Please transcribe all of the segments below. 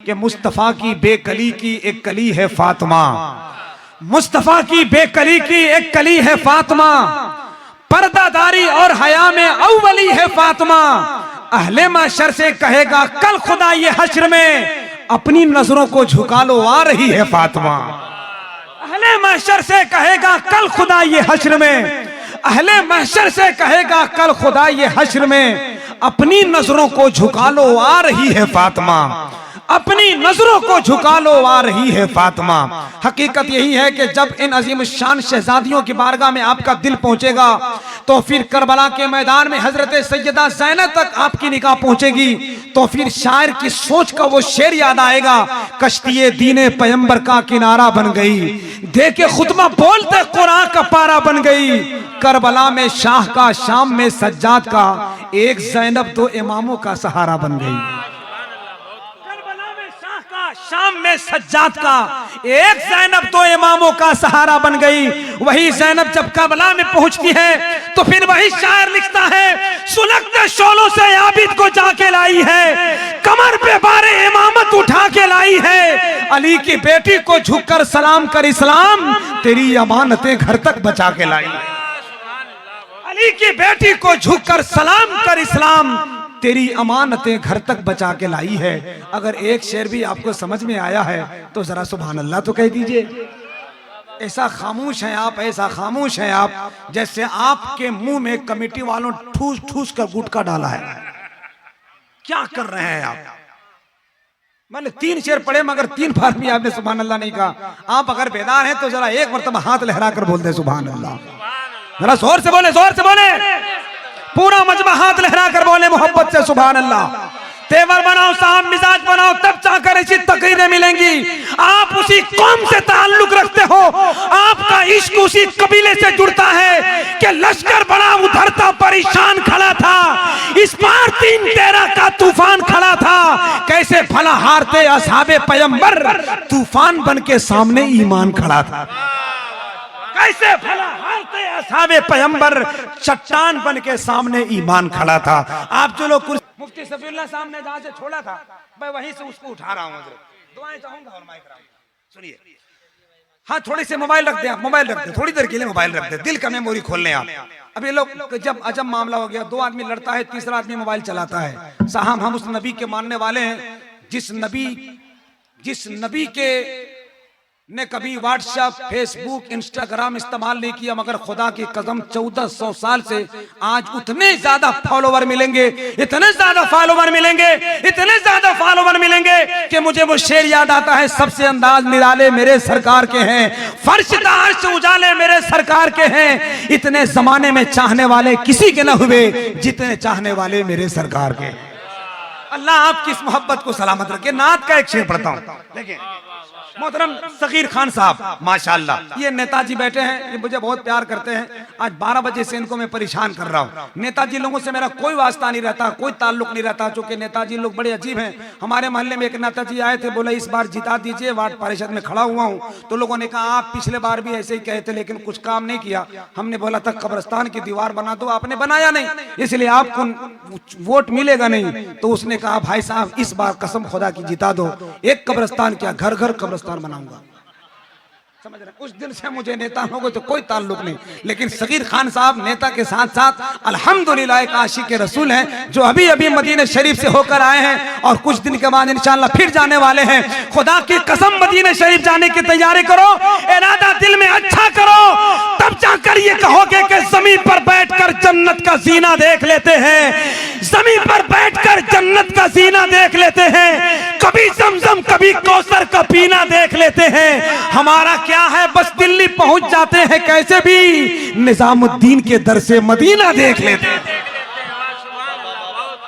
कि मुस्तफ़ा की बेकली की एक कली है फातिमा, मुस्तफ़ा की बेकली की एक कली है फातिमा, पर्दादारी और हया में अव्वली है फातिमा। अहले महशर से कहेगा कल खुदा ये हश्र में अपनी नजरों को झुका लो आ रही है फातिमा। अहले महशर से कहेगा कल खुदा ये हश्र में, अहले महशर से कहेगा कल खुदा ये हश्र में अपनी नजरों को झुका लो आ रही है फातिमा, अपनी नजरों को झुका लो आ रही है फातिमा। हकीकत यही है कि जब इन अजीम शान शहजादियों की बारगाह में आपका दिल पहुंचेगा तो फिर करबला के मैदान में हजरत सैयदा ज़ैनब तक आपकी निगाह पहुंचेगी तो फिर शायर की सोच का वो शेर याद आएगा, कश्तिये दीने पैगंबर का किनारा बन गई, देखे खुतबा बोलते कुरान का पारा बन गई। करबला में शाह का, शाम में सज्जाद का, एक ज़ैनब दो इमामों का सहारा बन गई। शाम में सज्जाद का, एक ज़ैनब दो इमामों का सहारा बन गई। वही ज़ैनब जब करबला में पहुंचती है तो फिर वही शायर लिखता है, सुलगते शोलों से आबिद को जाके लाई है, कमर पे बारे इमामत उठा के लाई है, अली की बेटी को झुककर सलाम कर इस्लाम तेरी अमानतें घर तक बचा के लाई। अली की बेटी को झुककर सलाम कर इस्लाम तेरी अमानतें घर तक बचा के लाई है। अगर एक शेर भी आपको समझ में आया है तो जरा सुभान अल्लाह तो कह दीजिए। ऐसा खामोश है आप, ऐसा खामोश है आप जैसे आपके मुंह में कमेटी वालों ठूस ठूस कर गुटखा डाला है। क्या कर रहे हैं आप? मैंने 3 शेर पढ़े मगर 3 बार भी आपने सुभान अल्लाह नहीं कहा। आप अगर बेदार हैं तो जरा एक मरतबा हाथ लहरा कर बोल दे सुभान अल्लाह। जरा जोर से बोले, जोर से बोले, पूरा मजमा हाथ लहरा कर बोले मोहब्बत से सुभान अल्लाह। तेवर बनाओ, साहब मिजाज बनाओ, तब जाकर ऐसी तकरीरें मिलेंगी। आप उसी कौम से ताल्लुक रखते हो, आपका इश्क उसी कबीले से जुड़ता है कि लश्कर बड़ा उधरता परेशान खड़ा था, इस बार 3-13 का तूफान खड़ा था, कैसे भला हारते असहाबे पैगंबर, तूफान बन के सामने ईमान खड़ा था। कैसे भला हारते असहाबे पैगंबर, चट्टान बन के सामने ईमान खड़ा था। आप जो लोग मुफ्ती सफीउल्लाह साहब ने जहां से छोड़ा था मैं वहीं से उसको उठा रहा हूं। दुआएं चाहूंगा और माइक सुनिए। हाँ, थोड़ी से मोबाइल रख दें, आप मोबाइल रख दें, थोड़ी देर के लिए मोबाइल रख दें, दिल का मेमोरी खोल लें आप। अब ये लोग जब अजब मामला हो गया, 2 आदमी लड़ता है, तीसरा आदमी मोबाइल चलाता है। साहब हम उस नबी के मानने वाले हैं जिस नबी के ने कभी व्हाट्सएप, फेसबुक, इंस्टाग्राम इस्तेमाल नहीं किया, मगर खुदा की कसम 1400 साल से आज उतने ज्यादा फॉलोवर मिलेंगे, इतने ज्यादा फॉलोवर मिलेंगे, इतने ज्यादा फॉलोवर मिलेंगे कि मुझे वो शेर याद आता है, सबसे अंदाज निराले मेरे सरकार के हैं, फर्श ताज से उजाले मेरे सरकार के हैं, इतने जमाने में चाहने वाले किसी के न हुए जितने चाहने वाले मेरे सरकार के। अल्लाह आपकी इस मोहब्बत को सलामत रखे। नात का एक शेर पढ़ता हूँ, देखिए। मोहतरम सगीर खान साहब माशाल्लाह, ये नेताजी बैठे हैं, ये मुझे बहुत प्यार करते हैं। आज 12 बजे से इनको मैं परेशान कर रहा हूँ। नेताजी लोगों से मेरा कोई वास्ता नहीं रहता, कोई ताल्लुक नहीं रहता, चूंकि नेताजी लोग बड़े अजीब हैं। हमारे मोहल्ले में एक नेताजी आए थे, बोले इस बार जिता दीजिए, वार्ड परिषद में खड़ा हुआ हूँ। तो लोगों ने कहा आप पिछले बार भी ऐसे ही कहे थे लेकिन कुछ काम नहीं किया। हमने बोला था कब्रिस्तान की दीवार बना दो, आपने बनाया नहीं, इसलिए आपको वोट मिलेगा नहीं। तो उसने कहा भाई साहब इस बार कसम खुदा की जिता दो, एक कब्रिस्तान क्या घर घर कब्रिस्तान बनाऊंगा। समझ रहे? उस दिन से मुझे नेता लोगों तो कोई ताल्लुक नहीं, लेकिन सगीर खान साहब नेता के साथ साथ अल्हम्दुलिल्लाह एक आशिक के रसूल हैं जो अभी अभी मदीना शरीफ से होकर आए हैं और कुछ दिन के बाद इंशाअल्लाह फिर जाने वाले हैं। खुदा की कसम मदीना शरीफ जाने की तैयारी करो, इरादा दिल में अच्छा करो, तब जाकर ये कहोगे कि जमीन पर बैठकर जन्नत का जीना देख लेते हैं, जमीन पर बैठकर जन्नत का जीना देख लेते हैं, कभी जमजम कभी कौसर का पीना देख लेते हैं। हमारा क्या है, बस दिल्ली पहुंच जाते हैं कैसे भी, निजामुद्दीन के दर से मदीना देख लेते हैं।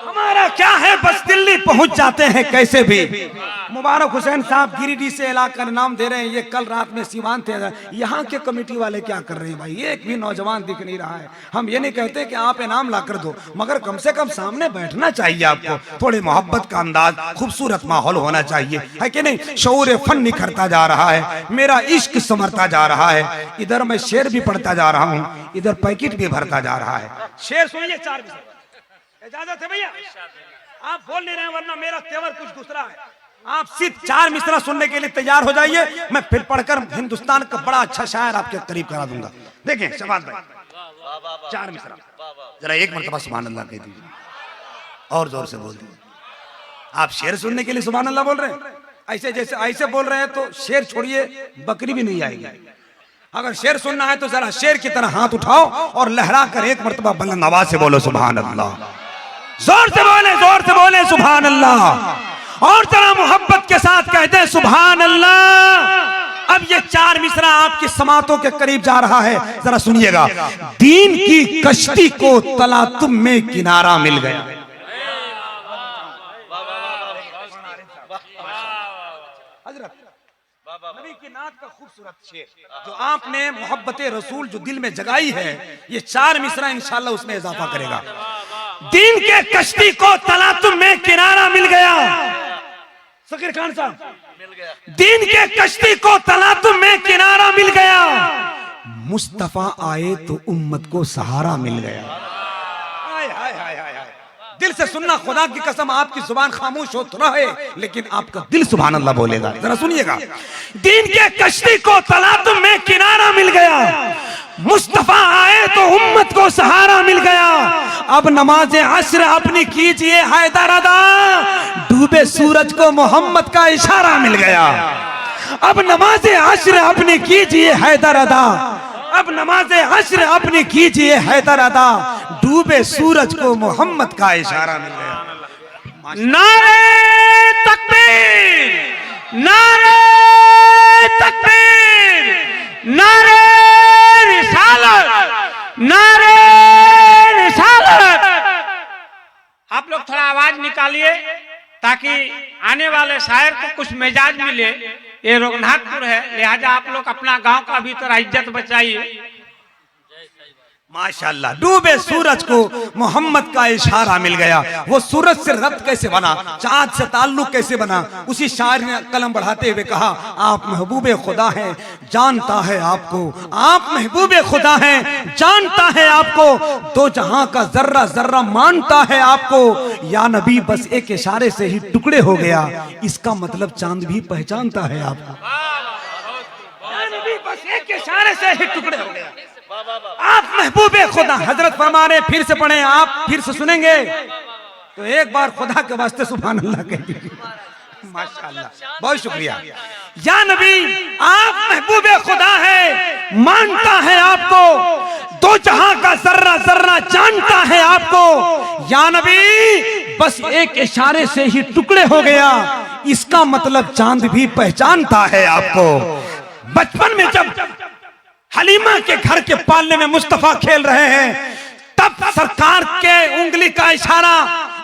हमारा क्या है, बस दिल्ली पहुंच जाते हैं कैसे भी। मुबारक हुसैन साहब गिरिडीह से इलाका का नाम दे रहे हैं, ये कल रात में सीवान थे। यहाँ के कमेटी वाले क्या कर रहे हैं भाई, एक भी नौजवान दिख नहीं रहा है। हम ये नहीं कहते कि आप इनाम ला कर दो, मगर कम से कम सामने बैठना चाहिए आपको, थोड़ी मोहब्बत का अंदाज, खूबसूरत माहौल होना चाहिए, है कि नहीं। शऊर फन निखरता जा रहा है, मेरा इश्क संवरता जा रहा है, इधर मैं शेर भी पढ़ता जा रहा हूँ, इधर पैकेट भी भरता जा रहा है। शेर सुनिए, 4 इजाजत है भैया, आप बोल नहीं रहे हैं वरना मेरा तेवर कुछ दूसरा है। आप सिर्फ 4 मिसरा सुनने के लिए तैयार हो जाइए, मैं फिर पढ़कर हिंदुस्तान का बड़ा अच्छा शायर आपके करीब करा दूंगा। देखें शबाज भाई, 4 मिसरा जरा एक मरतबा सुभान अल्लाह कह दीजिए और जोर से बोल दीजिए। आप शेर सुनने के लिए सुभान अल्लाह बोल रहे हैं, ऐसे जैसे ऐसे बोल रहे हैं तो शेर छोड़िए बकरी भी नहीं आएगी। अगर शेर सुनना है तो जरा शेर की तरह हाथ उठाओ और लहरा कर एक मरतबा बुलंद आवाज से बोलो सुभान अल्लाह, जोर से बोले सुभान अल्लाह, और जरा मोहब्बत के साथ कहते हैं सुभान अल्लाह। अब ये 4 मिसरा आपकी समातों के करीब जा रहा है, जरा सुनिएगा। दीन की कश्ती को तलातुम में किनारा मिल गया। नबी की नात का खूबसूरत शेर जो आपने मोहब्बत रसूल जो दिल में जगाई है, ये 4 मिसरा इंशाल्लाह उसमें इजाफा करेगा। दीन के कश्ती को तलातुम में किनारा मिल गया। सकीर खान साहब, दीन के कश्ती को तलातुम में किनारा मिल गया। मुस्तफा आए तो उम्मत को सहारा मिल गया। हाय हाय हाय हाय, दिल से सुनना, खुदा की कसम आपकी जुबान खामोश हो तो रहे लेकिन आपका दिल सुभान अल्लाह बोलेगा। जरा सुनिएगा। दीन के कश्ती को तलातुम में किनारा मिल गया, मुस्तफा आए तो उम्मत को सहारा मिल गया। अब नमाज अस्र अपनी कीजिए हैदर अदा, डूबे सूरज को मोहम्मद का इशारा मिल गया। अब नमाज अस्र अपनी कीजिए हैदर अदा, अब नमाज अस्र अपनी कीजिए हैदर अदा, डूबे सूरज को मोहम्मद का इशारा मिल गया। नारे तकबीर, नारे तकबीर, नारे रिसालत, नारे रिसालत। आप लोग थोड़ा आवाज निकालिए ताकि आने वाले शायर को कुछ मिजाज मिले। ये रघुनाथपुर है, लिहाजा आप लोग अपना गांव का भी थोड़ा इज्जत बचाइए। माशाल्लाह, डूबे सूरज को मोहम्मद का इशारा मिल गया। वो सूरज से रब्त कैसे बना, चाँद से ताल्लुक कैसे बना, उसी शायर ने कलम बढ़ाते हुए कहा, आप महबूबे खुदा हैं जानता है आपको, आप महबूबे खुदा हैं जानता है आपको, दो जहां का जर्रा जर्रा मानता है आपको। या नबी बस एक इशारे से ही टुकड़े हो गया, इसका मतलब चांद भी पहचानता है आपको। या नबी बस एक इशारे से ही टुकड़े हो गया, आप महबूबे खुदा। हजरत फरमा रहे, फिर से पढ़े, आप फिर से सुनेंगे तो एक बार खुदा के वास्ते सुभान अल्लाह कह दीजिए। माशाअल्लाह, बहुत शुक्रिया। या नबी आप महबूबे खुदा है मानता है आपको, दो जहां का जर्रा जर्रा जानता है आपको। या नबी बस एक इशारे से ही टुकड़े हो गया, इसका मतलब चांद भी पहचानता है आपको। बचपन में जब हलीमा के घर के पालने में मुस्तफा खेल रहे हैं, तब सरकार के उंगली का इशारा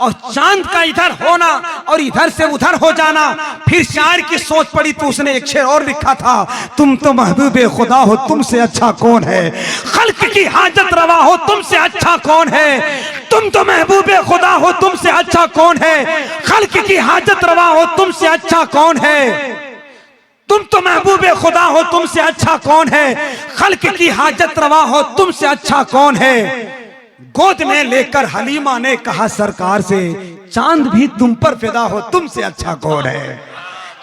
और चांद का इधर होना और इधर से उधर हो जाना। फिर शायर की सोच पड़ी तो उसने एक शेर और लिखा था, तुम तो महबूबे खुदा हो तुमसे अच्छा कौन है, खल्क की हाजत रवा हो तुमसे अच्छा कौन है। तुम तो महबूबे खुदा हो तुमसे अच्छा कौन है, खल्क की हाजत रवा हो तुमसे अच्छा कौन है। तुम तो महबूबे खुदा हो तुमसे अच्छा कौन है, खल्क की हाजत रवा हो तुमसे अच्छा कौन है। गोद में लेकर हलीमा ने कहा सरकार से, चांद भी तुम पर फिदा हो तुमसे अच्छा कौन है,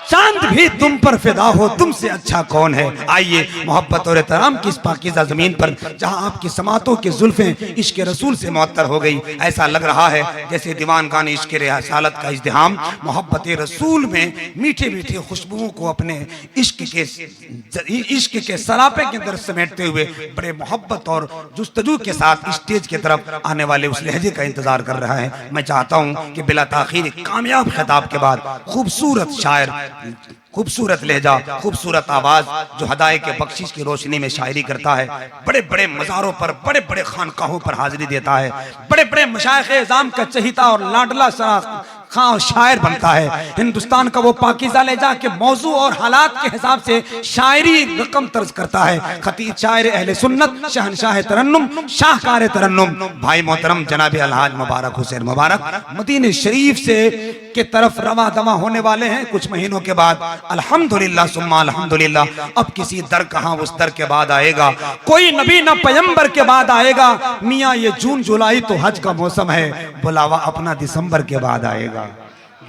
चांद भी तुम पर फिदा हो तुमसे अच्छा कौन है। आइए मोहब्बत और एहतराम की इस पाकीज़ा जमीन पर जहां आपकी समातों की जुल्फें इश्क रसूल से मुअत्तर हो गई, ऐसा लग रहा है जैसे दीवान खाने इश्क रिसालत का इज़्दिहाम मोहब्बत रसूल में मीठे मीठे खुशबुओं को अपने इश्क के सरापे के अंदर समेटते हुए बड़े मोहब्बत और जुस्तजू के साथ स्टेज की तरफ आने वाले उस लहजे का इंतजार कर रहा है। मैं चाहता हूँ कि बिला ताखीर कामयाब खिताब के बाद खूबसूरत शायर, खूबसूरत लहजा, खूबसूरत आवाज जो हदाये के बख्शिश की रोशनी में शायरी करता है, बड़े बड़े मज़ारों पर बड़े बड़े खानकाहों पर हाजिरी देता है, बड़े बड़े मशाइख़ इज़ाम का चहीता और लाडला सरा खां और शायर बनता है। हिंदुस्तान का वो पाकीज़ा लहजा के मौजू और हालात के हिसाब से शायरी रकम तर्ज करता है। खतीब शायर अहले सुन्नत, शहनशाह तरन्नुम, शाहकार तरन्नुम, भाई मोहतरम जनाब अलहाज मुबारक हुसैन मुबारक मदीने शरीफ से के तरफ रवा दवा होने वाले हैं कुछ महीनों के बाद। अल्हम्दुलिल्लाह सुम्मा अल्हम्दुलिल्लाह। अब किसी दर कहाँ उस दर के बाद आएगा, कोई नबी न पैगंबर के बाद आएगा। मियाँ ये जून जुलाई तो हज का मौसम है, बुलावा अपना दिसंबर के बाद आएगा।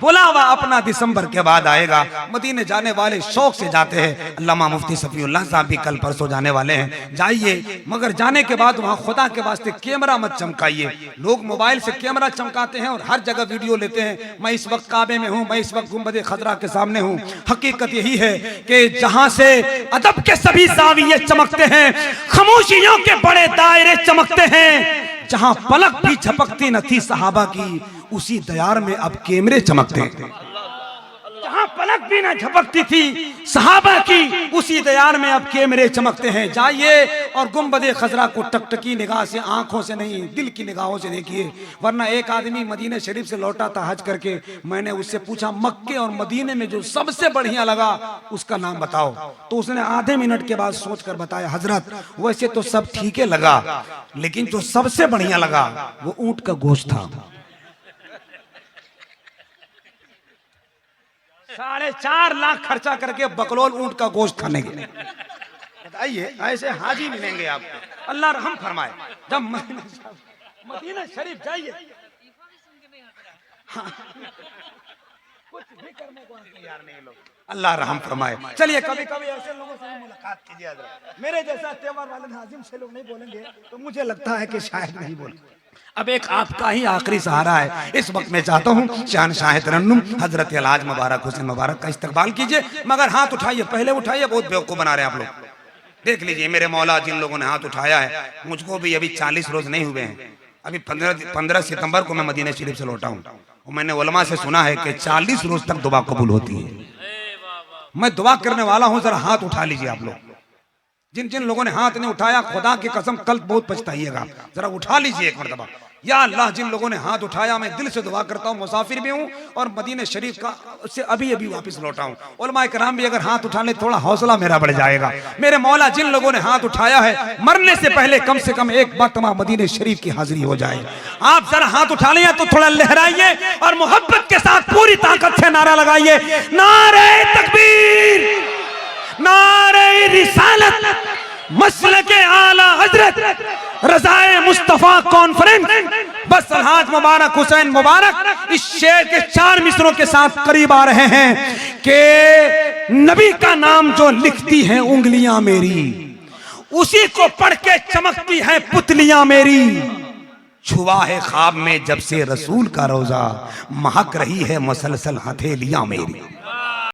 बुलावा अपना दिसंबर के बाद आएगा। मदीने जाने वाले शौक से जाते हैं। अल्लामा मुफ्ती सफीउल्लाह साहब भी कल परसों जाने वाले हैं, जाइए, मगर जाने के बाद वहाँ खुदा के वास्ते कैमरा मत चमकाइए। लोग मोबाइल से कैमरा चमकाते हैं और हर जगह वीडियो लेते हैं। मैं इस वक्त काबे में हूँ, मैं इस वक्त गुंबद खजरा के सामने हूँ। हकीकत यही है कि जहाँ से अदब के सभी ज़ाविये चमकते हैं, खामोशियों के बड़े दायरे चमकते हैं, जहाँ पलक भी झपकती न थी सहाबा की, उसी दयार में अब कैमरे चमकते हैं। जहाँ पलक भी न झपकती थी सहाबा की, उसी दयार में अब कैमरे चमकते हैं। जाइए और गुंबद खजरा को टकटकी निगाह से, आंखों से नहीं दिल की निगाहों से देखिए। वरना एक आदमी मदीने शरीफ से लौटा था हज करके, मैंने उससे पूछा मक्के और मदीने में जो सबसे बढ़िया लगा उसका नाम बताओ, तो उसने आधे मिनट के बाद सोच कर बताया, हजरत वैसे तो सब ठीक है लगा, लेकिन जो सबसे बढ़िया लगा वो ऊंट का गोश्त था। 4.5 लाख खर्चा करके बकलोल ऊंट का गोश्त खाने के। बताइए ऐसे हाजी मिलेंगे आपको, अल्लाह रहम फरमाए। जब मदीना शरीफ जाइए, हाँ, कुछ भी करने को तैयार नहीं लोग, अल्लाह रहम फरमाए। चलिए कभी कभी ऐसे लोगों से मुलाकात कीजिए। मेरे जैसा त्योहार वाले नाजिम से लोग नहीं बोलेंगे तो मुझे लगता है कि शायद नहीं बोलेंगे। अब एक आपका ही आखिरी सहारा है। इस वक्त मैं चाहता हूँ शहनशाह तरन्नुम हजरत अलहाज मुबारक हुसैन मुबारक का इस्तकबाल कीजिए, मगर हाथ उठाइए, पहले उठाइए, बहुत बेवकूफ बना रहे हैं आप लोग। देख लीजिए मेरे मौला जिन लोगों ने हाथ उठाया है, मुझको भी अभी 40 रोज नहीं हुए हैं। अभी 15 सितंबर को मैं मदीना शरीफ से लौटा हूँ। मैंने उलमा से सुना है कि 40 रोज तक दुआ कबूल होती है। मैं दुआ करने वाला हूँ, जरा हाथ उठा लीजिए आप लोग। जिन जिन लोगों ने हाथ नहीं उठाया, खुदा की कसम कल बहुत पछताइएगा, जरा उठा लीजिए एक मरतबा। या अल्लाह जिन लोगों ने हाथ उठाया, मैं दिल से दुआ करता हूँ, मुसाफिर भी हूँ और मदीने शरीफ का से अभी अभी वापस लौटा हूँ। उलमाए कराम भी अगर हाथ उठा ले थोड़ा हौसला मेरा बढ़ जाएगा। मेरे मौला जिन लोगों ने हाथ उठाया है, मरने से पहले कम से कम एक बार तमाम मदीने शरीफ की हाजिरी हो जाए। आप जरा हाथ उठा लिया तो थोड़ा लहराइए और मोहब्बत के साथ पूरी ताकत से नारा लगाइए, नारे तकबीर, नारे रिसालत, मसलके आला हजरत रज़ाए मुस्तफा कॉन्फ्रेंस। बस अलहाज मुबारक हुसैन मुबारक इस शेर के 4 मिसरों के साथ करीब आ रहे हैं कि नबी का नाम जो लिखती हैं उंगलियां मेरी, उसी को पढ़ के चमकती है पुतलियां मेरी। छुआ है ख्वाब में जब से रसूल का रोजा, महक रही है मसलसल हथेलियां मेरी।